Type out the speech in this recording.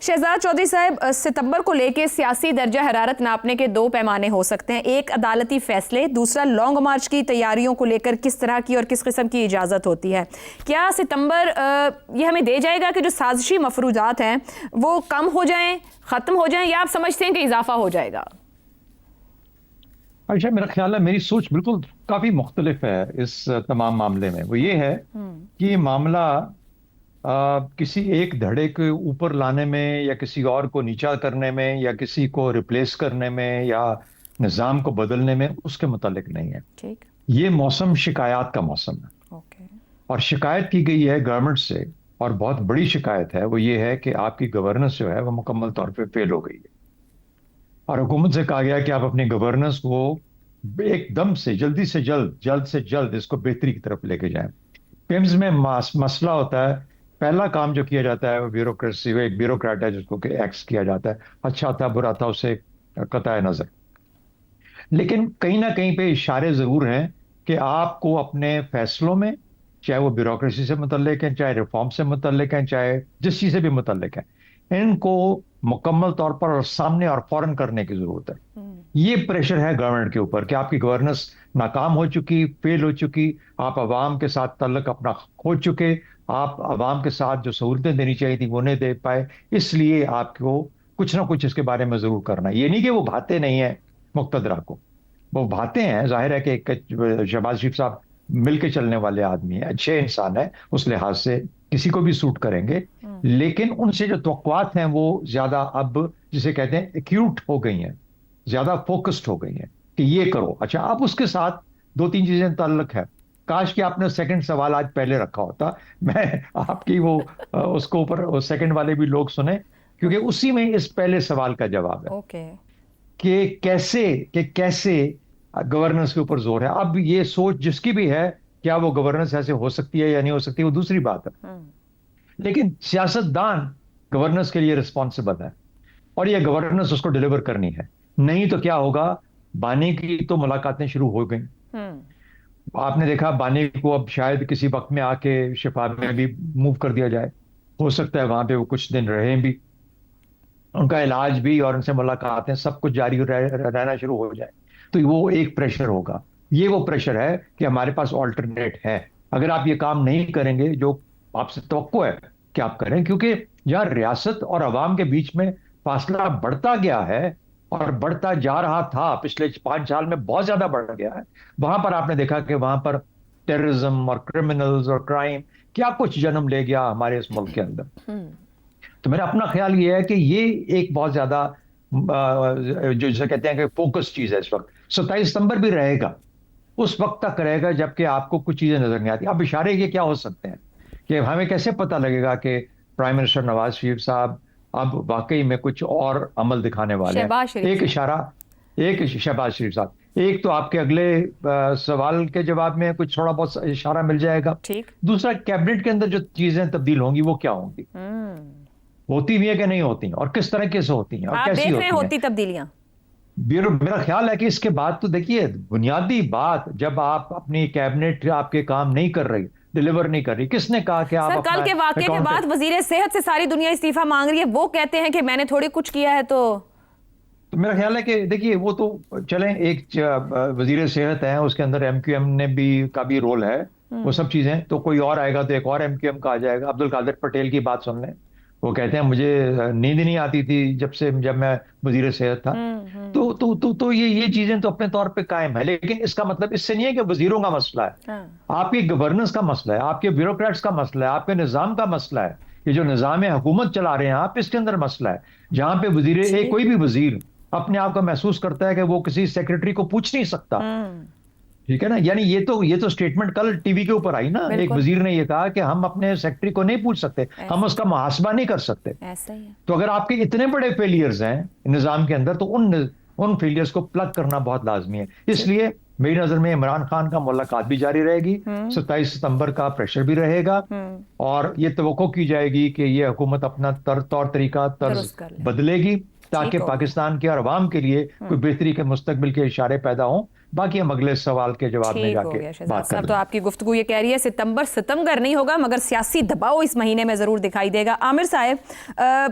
شہزاد چودھری صاحب، ستمبر کو لے کے سیاسی درجہ حرارت ناپنے کے دو پیمانے ہو سکتے ہیں، ایک عدالتی فیصلے، دوسرا لانگ مارچ کی تیاریوں کو لے کر کس طرح کی اور کس قسم کی اجازت ہوتی ہے۔ کیا ستمبر یہ ہمیں دے جائے گا کہ جو سازشی مفروضات ہیں وہ کم ہو جائیں، ختم ہو جائیں، یا آپ سمجھتے ہیں کہ اضافہ ہو جائے گا؟ عائشہ، میرا خیال ہے میری سوچ بالکل کافی مختلف ہے اس تمام معاملے میں۔ وہ یہ ہے کہ یہ معاملہ کسی ایک دھڑے کے اوپر لانے میں یا کسی اور کو نیچا کرنے میں یا کسی کو ریپلیس کرنے میں یا نظام کو بدلنے میں اس کے متعلق نہیں ہے۔ یہ موسم شکایات کا موسم ہے، اور شکایت کی گئی ہے گورنمنٹ سے، اور بہت بڑی شکایت ہے۔ وہ یہ ہے کہ آپ کی گورننس جو ہے وہ مکمل طور پہ فیل ہو گئی ہے، اور حکومت سے کہا گیا کہ آپ اپنی گورننس کو ایک دم سے جلد سے جلد اس کو بہتری کی طرف لے کے جائیں۔ پیمز میں مسئلہ ہوتا ہے، پہلا کام جو کیا جاتا ہے وہ بیوروکریسی، وہ ایک بیوروکریٹ ہے جس کو کہ ایکس کیا جاتا ہے، اچھا تھا برا تھا اسے قطع نظر، لیکن کہیں نہ کہیں پہ اشارے ضرور ہیں کہ آپ کو اپنے فیصلوں میں، چاہے وہ بیوروکریسی سے متعلق ہیں، چاہے ریفارم سے متعلق ہیں، چاہے جس چیز سے بھی متعلق ہیں، ان کو مکمل طور پر اور سامنے اور فوراً کرنے کی ضرورت ہے۔ یہ پریشر ہے گورنمنٹ کے اوپر کہ آپ کی گورننس ناکام ہو چکی، فیل ہو چکی، آپ عوام کے ساتھ تعلق اپنا کھو چکے، آپ عوام کے ساتھ جو سہولتیں دینی چاہیے تھی وہ نہیں دے پائے، اس لیے آپ کو کچھ نہ کچھ اس کے بارے میں ضرور کرنا ہے۔ یہ نہیں کہ وہ بھاتے نہیں ہیں مقتدرہ کو، وہ بھاتے ہیں، ظاہر ہے کہ شہباز شریف صاحب مل کے چلنے والے آدمی ہیں، اچھے انسان ہیں، اس لحاظ سے کسی کو بھی سوٹ کریں گے، لیکن ان سے جو توقعات ہیں وہ زیادہ اب جسے کہتے ہیں ایکیوٹ ہو گئی ہیں، زیادہ فوکسڈ ہو گئی ہیں کہ یہ کرو۔ اچھا، اب اس کے ساتھ دو تین چیزیں تعلق ہے۔ کاش کہ آپ نے سیکنڈ سوال آج پہلے رکھا ہوتا، میں آپ کی وہ اس کو اوپر سیکنڈ والے بھی لوگ سنیں، کیونکہ اسی میں اس پہلے سوال کا جواب ہے کہ کیسے گورننس کے اوپر زور ہے۔ اب یہ سوچ جس کی بھی ہے، کیا وہ گورننس ایسے ہو سکتی ہے یا نہیں ہو سکتی، وہ دوسری بات ہے، لیکن سیاست دان گورننس کے لیے رسپانسبل ہے، اور یہ گورننس اس کو ڈیلیور کرنی ہے۔ نہیں تو کیا ہوگا، بانی کی تو ملاقاتیں شروع ہو گئیں، آپ نے دیکھا بانی کو اب شاید کسی وقت میں آ کے شفا میں بھی موو کر دیا جائے، ہو سکتا ہے وہاں پہ وہ کچھ دن رہیں بھی، ان کا علاج بھی اور ان سے ملاقاتیں سب کچھ جاری رہنا شروع ہو جائے، تو وہ ایک پریشر ہوگا۔ یہ وہ پریشر ہے کہ ہمارے پاس آلٹرنیٹ ہے، اگر آپ یہ کام نہیں کریں گے جو آپ سے توقع ہے کہ آپ کریں، کیونکہ جہاں ریاست اور عوام کے بیچ میں فاصلہ بڑھتا گیا ہے اور بڑھتا جا رہا تھا، پچھلے 5 سال میں بہت زیادہ بڑھ گیا ہے، وہاں پر آپ نے دیکھا کہ وہاں پر ٹیررزم اور کرمنلز اور کرائم کیا کچھ جنم لے گیا ہمارے اس ملک کے اندر۔ تو میرا اپنا خیال یہ ہے کہ یہ ایک بہت زیادہ جو جسے کہتے ہیں کہ فوکس چیز ہے اس وقت۔ 27 ستمبر بھی رہے گا، اس وقت تک رہے گا جبکہ آپ کو کچھ چیزیں نظر نہیں آتی۔ اب اشارے یہ کیا ہو سکتے ہیں کہ ہمیں کیسے پتہ لگے گا کہ پرائم منسٹر نواز شریف صاحب اب واقعی میں کچھ اور عمل دکھانے والے ہیں؟ ایک شہباز شریف صاحب، ایک تو آپ کے اگلے سوال کے جواب میں کچھ تھوڑا بہت اشارہ مل جائے گا، دوسرا کیبنٹ کے اندر جو چیزیں تبدیل ہوں گی وہ کیا ہوں گی، ہوتی بھی ہے کہ نہیں ہوتی ہیں، اور کس طرح سے ہوتی ہیں، اور کیسی ہوتی ہیں تبدیلیاں۔ میرا خیال ہے کہ اس کے بعد تو دیکھیے، بنیادی بات جب آپ اپنی کیبنٹ آپ کے کام نہیں کر رہی، ڈیلیور نہیں کر رہی، کس نے کہا کہ آپ کل کے واقعے کے بعد وزیر صحت سے ساری دنیا استعفیٰ مانگ رہی ہے، وہ کہتے ہیں کہ میں نے تھوڑی کچھ کیا ہے، تو میرا خیال ہے کہ دیکھیے وہ تو چلیں، ایک وزیر صحت ہیں، اس کے اندر ایم کیو ایم کا بھی رول ہے، وہ سب چیزیں، تو کوئی اور آئے گا تو ایک اور ایم کیو ایم کا آ جائے گا۔ عبدالقادر پٹیل کی بات سن لیں، وہ کہتے ہیں مجھے نیند نہیں آتی تھی جب میں وزیر صحت تھا، تو یہ چیزیں تو اپنے طور پہ قائم ہے، لیکن اس کا مطلب اس سے نہیں ہے کہ وزیروں کا مسئلہ ہے، آپ کی گورننس کا مسئلہ ہے، آپ کے بیوروکریٹس کا مسئلہ ہے، آپ کے نظام کا مسئلہ ہے، یہ جو نظام حکومت چلا رہے ہیں آپ، اس کے اندر مسئلہ ہے، جہاں پہ کوئی بھی وزیر اپنے آپ کو محسوس کرتا ہے کہ وہ کسی سیکرٹری کو پوچھ نہیں سکتا، ٹھیک ہے نا، یعنی یہ تو سٹیٹمنٹ کل ٹی وی کے اوپر آئی نا، ایک وزیر نے یہ کہا کہ ہم اپنے سیکرٹری کو نہیں پوچھ سکتے، ہم اس کا محاسبہ نہیں کر سکتے۔ تو اگر آپ کے اتنے بڑے فیلیئرز ہیں نظام کے اندر، تو ان فیلیئرز کو پلگ کرنا بہت لازمی ہے۔ اس لیے میری نظر میں عمران خان کا ملاقات بھی جاری رہے گی، 27 ستمبر کا پریشر بھی رہے گا، اور یہ توقع کی جائے گی کہ یہ حکومت اپنا طور طریقہ طرز بدلے گی تاکہ پاکستان کے اور عوام کے لیے کوئی بہتری کے مستقبل کے اشارے پیدا ہوں۔ باقی ہم اگلے سوال کے جواب میں جا کے بات کریں۔ تو آپ کی گفتگو یہ کہہ رہی ہے ستمبر ستمگر نہیں ہوگا، مگر سیاسی دباؤ اس مہینے میں ضرور دکھائی دے گا۔ عامر صاحب،